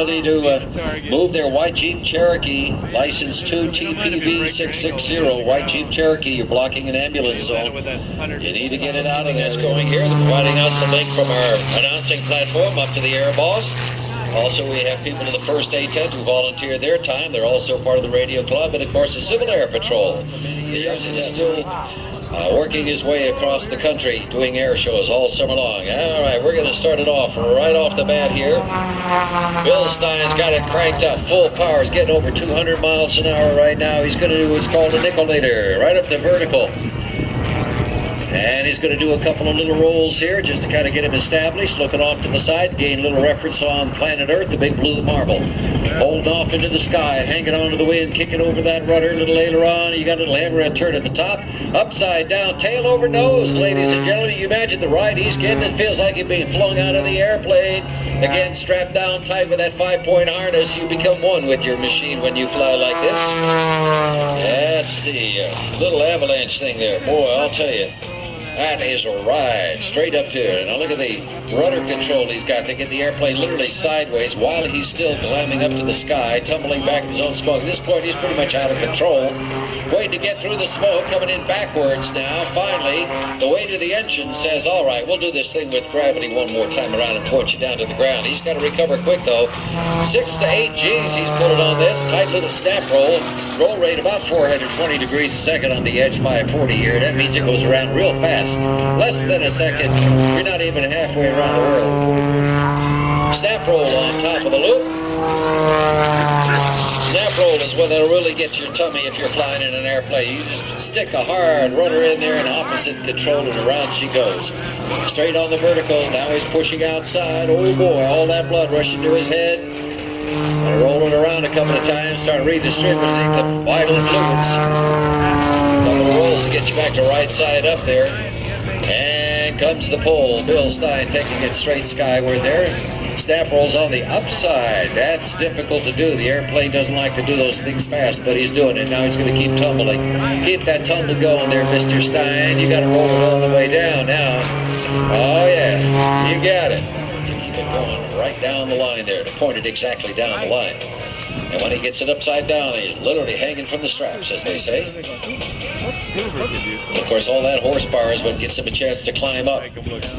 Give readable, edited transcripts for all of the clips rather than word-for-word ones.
To move their white Jeep Cherokee, license 2 TPV 660, white Jeep Cherokee. You're blocking an ambulance zone. You need to get it out of there. It's going here. They're providing us a link from our announcing platform up to the air balls. Also, we have people to the first aid tent who volunteer their time. They're also part of the radio club, and of course the Civil Air Patrol. The Sergeant is still working his way across the country, doing air shows all summer long. All right, we're going to start it off right off the bat here. Bill Stein's got it cranked up full power. He's getting over 200 miles an hour right now. He's going to do what's called a nickelator, right up to vertical. And he's going to do a couple of little rolls here just to kind of get him established, looking off to the side, gain a little reference on planet Earth, the big blue marble. Holding off into the sky, hanging on to the wind, kicking over that rudder, little aileron. You got a little hammerhead turn at the top, upside down, tail over nose, ladies and gentlemen. You imagine the ride he's getting. It feels like he's being flung out of the airplane. Again, strapped down tight with that 5-point harness. You become one with your machine when you fly like this. That's the little avalanche thing there. Boy, I'll tell you. That is a ride straight up to it. Now look at the rudder control he's got. They get the airplane literally sideways while he's still climbing up to the sky, tumbling back in his own smoke. At this point, he's pretty much out of control. Waiting to get through the smoke, coming in backwards now. Finally, the weight of the engine says, all right, we'll do this thing with gravity one more time around and point you down to the ground. He's got to recover quick, though. 6 to 8 Gs he's pulling on this. Tight little snap roll. Roll rate about 420 degrees a second on the Edge 540 here. That means it goes around real fast. Less than a second. You're not even halfway around the world. Snap roll on top of the loop. Snap roll is where they'll really get your tummy if you're flying in an airplane. You just stick a hard rudder in there and opposite control and around she goes. Straight on the vertical. Now he's pushing outside. Oh boy, all that blood rushing to his head. Rolling around a couple of times, start redistributing the vital fluids. A couple of rolls to get you back to right side up there. And comes the pole. Bill Stein taking it straight skyward there. Snap rolls on the upside. That's difficult to do. The airplane doesn't like to do those things fast, but he's doing it. Now he's going to keep tumbling. Keep that tumble going there, Mr. Stein. You got to roll it all the way down now. Oh, yeah. You got it. Keep it going right down the line there, to point it exactly down the line. And when he gets it upside down, he's literally hanging from the straps, as they say. And of course, all that horsepower is what gets him a chance to climb up.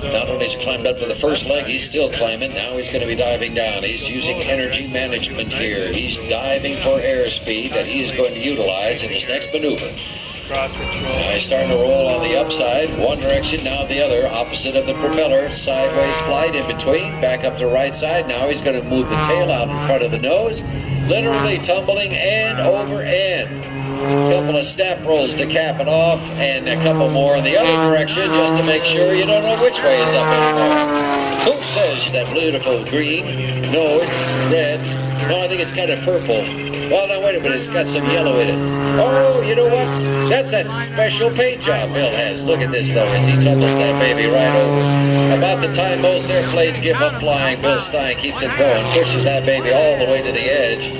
Not only has he climbed up to the first leg, he's still climbing. Now he's going to be diving down. He's using energy management here. He's diving for airspeed that he is going to utilize in his next maneuver. Now he's starting to roll on the upside, one direction, now the other, opposite of the propeller, sideways flight in between, back up to right side. Now he's going to move the tail out in front of the nose, literally tumbling end over end. A couple of snap rolls to cap it off, and a couple more in the other direction just to make sure you don't know which way is up anymore. Who says that beautiful green? No, it's red. No, I think it's kind of purple. Well, now wait a minute, it's got some yellow in it. Oh, you know what? That's that special paint job Bill has. Look at this, though, as he tumbles that baby right over. About the time most airplanes give up flying, Bill Stein keeps it going, pushes that baby all the way to the edge.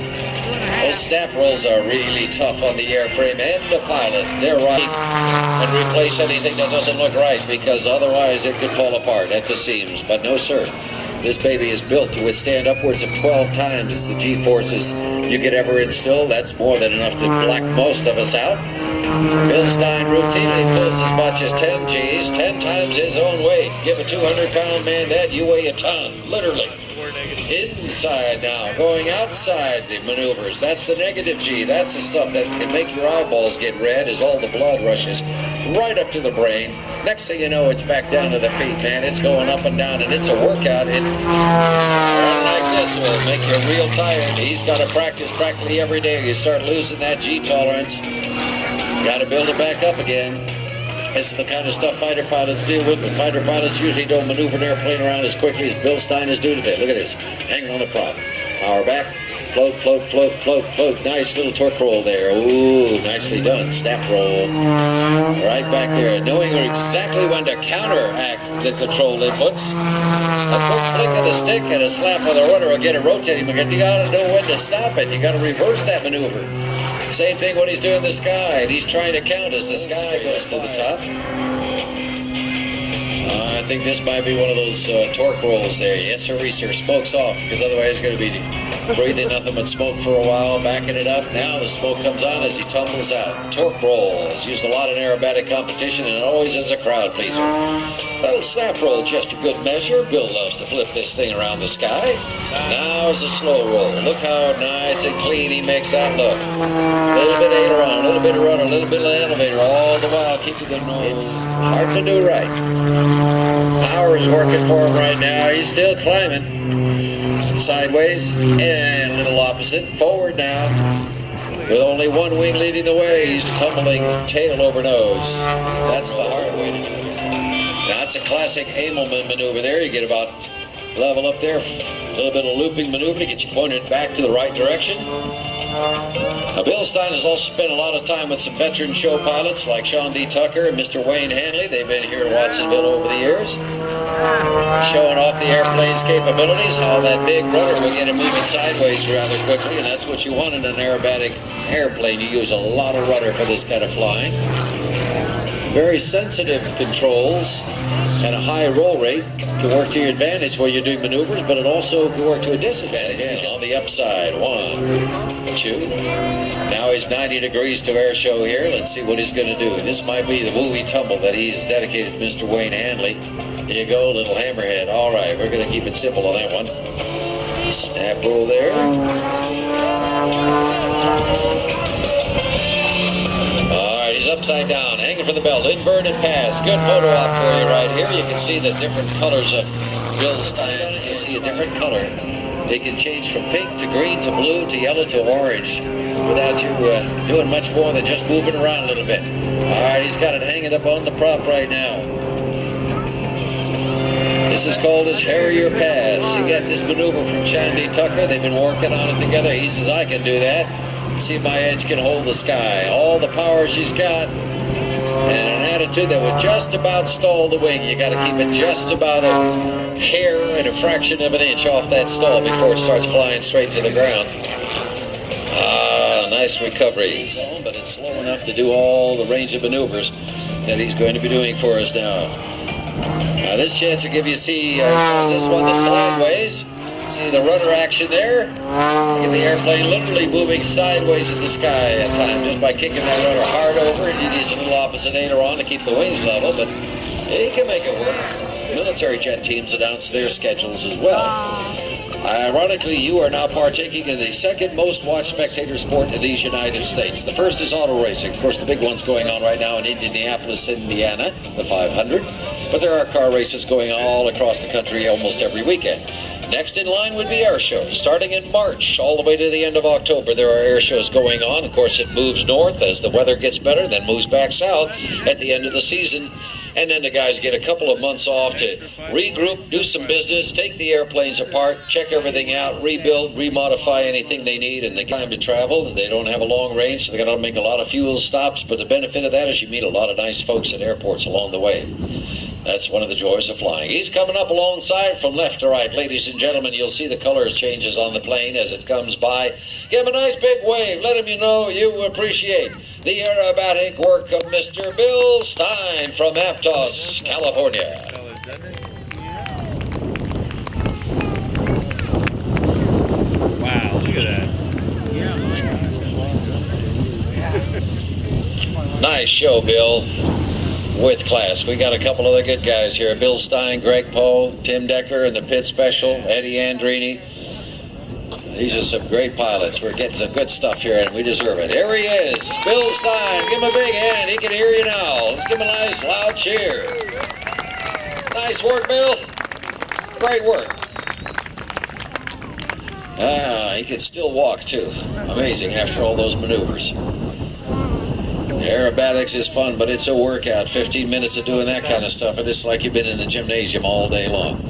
Those snap rolls are really tough on the airframe and the pilot. They're right. And replace anything that doesn't look right, because otherwise it could fall apart at the seams. But no, sir. This baby is built to withstand upwards of 12 times the G-forces you could ever instill. That's more than enough to black most of us out. Bill Stein routinely pulls as much as 10 Gs, 10 times his own weight. Give a 200-pound man that, you weigh a ton, literally. Inside now, going outside the maneuvers. That's the negative G. That's the stuff that can make your eyeballs get red as all the blood rushes right up to the brain. Next thing you know, it's back down to the feet, man. It's going up and down, and it's a workout. It run like this will make you real tired. He's got to practice practically every day. You start losing that G tolerance. You got to build it back up again. This is the kind of stuff fighter pilots deal with, but fighter pilots usually don't maneuver an airplane around as quickly as Bill Stein is doing today. Look at this. Hanging on the prop. Power back. Float, float, float, float, float. Nice little torque roll there. Ooh, nicely done. Snap roll. Right back there. Knowing exactly when to counteract the control inputs. A quick flick of the stick and a slap of the rudder will get it rotating. But you got to know when to stop it. You got to reverse that maneuver. Same thing when he's doing the sky, and he's trying to count as the sky goes to the top. I think this might be one of those torque rolls there. Yes, sir, smokes off, because otherwise it's going to be breathing nothing but smoke for a while, backing it up. Now the smoke comes on as he tumbles out. Torque roll. He's used a lot in aerobatic competition and always is a crowd pleaser. A little snap roll just for good measure. Bill loves to flip this thing around the sky. Now is a slow roll. Look how nice and clean he makes that look. A little bit of aileron, a little bit of rudder, a little bit of elevator, all the while keeping the noise. It's hard to do right. Power is working for him right now. He's still climbing. Sideways and a little opposite. Forward now. With only one wing leading the way, he's tumbling tail over nose. That's the hard way to do it. Now, it's a classic Amelman maneuver there. You get about level up there, a little bit of looping maneuver to get you pointed back to the right direction. Now, Bill Stein has also spent a lot of time with some veteran show pilots like Sean D. Tucker and Mr. Wayne Hanley. They've been here in Watsonville over the years, showing off the airplane's capabilities, how that big rudder will get it moving sideways rather quickly, and that's what you want in an aerobatic airplane. You use a lot of rudder for this kind of flying. Very sensitive controls and a high roll rate can work to your advantage while you're doing maneuvers, but it also can work to a disadvantage. And on the upside, 1, 2. Now he's 90 degrees to air show here. Let's see what he's going to do. This might be the wooey tumble that he has dedicated to Mr. Wayne Hanley. Here you go, little hammerhead. All right, we're going to keep it simple on that one. Snap roll there. Upside down, hanging for the belt, inverted pass. Good photo op for you right here. You can see the different colors of Bill Stein's. You can see a different color. They can change from pink to green to blue to yellow to orange without you doing much more than just moving around a little bit. All right, he's got it hanging up on the prop right now. This is called his Harrier Pass. He got this maneuver from Shandy Tucker. They've been working on it together. He says, I can do that. See if my edge can hold the sky. All the power she's got, and an attitude that would just about stall the wing. You got to keep it just about a hair and a fraction of an inch off that stall before it starts flying straight to the ground. Ah, nice recovery. But it's slow enough to do all the range of maneuvers that he's going to be doing for us now. Now this chance will give you this one the sideways. See the rudder action there? Look at the airplane literally moving sideways in the sky at times just by kicking that rudder hard over. He needs a little opposite aileron to keep the wings level, but he can make it work. Military jet teams announce their schedules as well. Ironically, you are now partaking in the second most watched spectator sport in these United States. The first is auto racing. Of course, the big one's going on right now in Indianapolis, Indiana, the 500. But there are car races going on all across the country almost every weekend. Next in line would be air shows. Starting in March all the way to the end of October, there are air shows going on. Of course, it moves north as the weather gets better, then moves back south at the end of the season. And then the guys get a couple of months off to regroup, do some business, take the airplanes apart, check everything out, rebuild, remodify anything they need, and they time to travel. They don't have a long range, so they got to make a lot of fuel stops. But the benefit of that is you meet a lot of nice folks at airports along the way. That's one of the joys of flying. He's coming up alongside from left to right. Ladies and gentlemen, you'll see the color changes on the plane as it comes by. Give him a nice big wave. Let him know you appreciate the aerobatic work of Mr. Bill Stein from Aptos, California. Wow, look at that. Nice show, Bill. With class. We got a couple other good guys here. Bill Stein, Greg Poe, Tim Decker, and the pit special, Eddie Andrini. These are some great pilots. We're getting some good stuff here, and we deserve it. Here he is, Bill Stein. Give him a big hand. He can hear you now. Let's give him a nice, loud cheer. Nice work, Bill. Great work. He can still walk, too. Amazing after all those maneuvers. Aerobatics is fun, but it's a workout. 15 minutes of doing that kind of stuff, and it's like you've been in the gymnasium all day long.